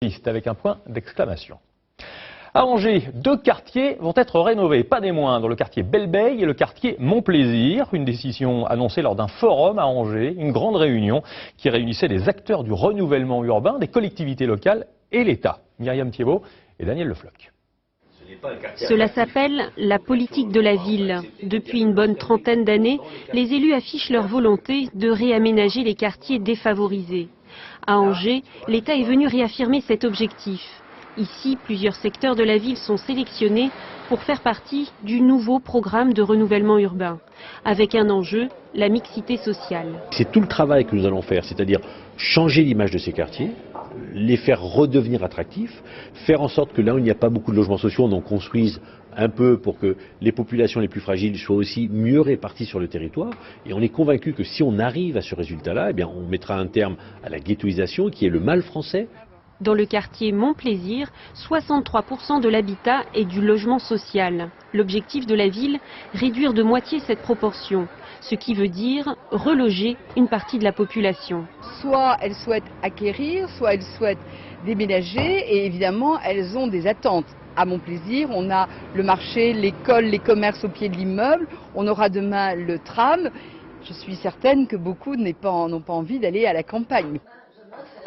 triste avec un point d'exclamation. À Angers, 2 quartiers vont être rénovés, pas des moindres, le quartier Belle-Beille et le quartier Montplaisir. Une décision annoncée lors d'un forum à Angers, une grande réunion qui réunissait des acteurs du renouvellement urbain, des collectivités locales et l'État. Myriam Thiebaud et Daniel Le Floch. Cela s'appelle la politique de la ville. Depuis une bonne trentaine d'années, les élus affichent leur volonté de réaménager les quartiers défavorisés. À Angers, l'État est venu réaffirmer cet objectif. Ici, plusieurs secteurs de la ville sont sélectionnés pour faire partie du nouveau programme de renouvellement urbain, avec un enjeu, la mixité sociale. C'est tout le travail que nous allons faire, c'est-à-dire changer l'image de ces quartiers, les faire redevenir attractifs, faire en sorte que là où il n'y a pas beaucoup de logements sociaux, on en construise un peu pour que les populations les plus fragiles soient aussi mieux réparties sur le territoire. Et on est convaincu que si on arrive à ce résultat-là, eh bien on mettra un terme à la ghettoisation qui est le mal français. Dans le quartier Montplaisir, 63% de l'habitat est du logement social. L'objectif de la ville, réduire de moitié cette proportion, ce qui veut dire reloger une partie de la population. Soit elles souhaitent acquérir, soit elles souhaitent déménager et évidemment elles ont des attentes. À Montplaisir, on a le marché, l'école, les commerces au pied de l'immeuble, on aura demain le tram. Je suis certaine que beaucoup n'ont pas envie d'aller à la campagne.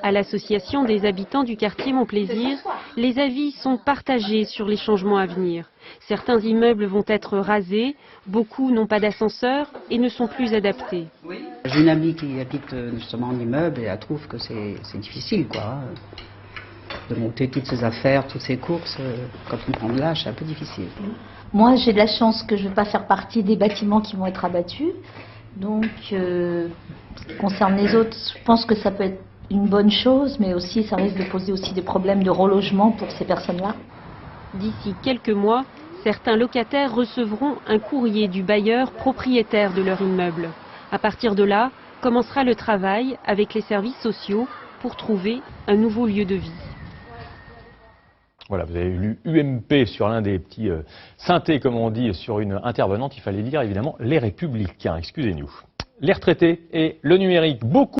À l'association des habitants du quartier Montplaisir, les avis sont partagés sur les changements à venir. Certains immeubles vont être rasés, beaucoup n'ont pas d'ascenseur et ne sont plus adaptés. J'ai une amie qui habite justement en immeuble et elle trouve que c'est difficile de monter toutes ses affaires, toutes ses courses. Quand on prend de l'âge, c'est un peu difficile. Moi, j'ai de la chance que je ne vais pas faire partie des bâtiments qui vont être abattus. Donc, ce qui concerne les autres, je pense que ça peut être une bonne chose, mais aussi ça risque de poser aussi des problèmes de relogement pour ces personnes-là. D'ici quelques mois, certains locataires recevront un courrier du bailleur propriétaire de leur immeuble. À partir de là, commencera le travail avec les services sociaux pour trouver un nouveau lieu de vie. Voilà, vous avez lu UMP sur l'un des petits synthés, comme on dit, sur une intervenante. Il fallait lire évidemment Les Républicains, excusez-nous. Les retraités et le numérique, beaucoup.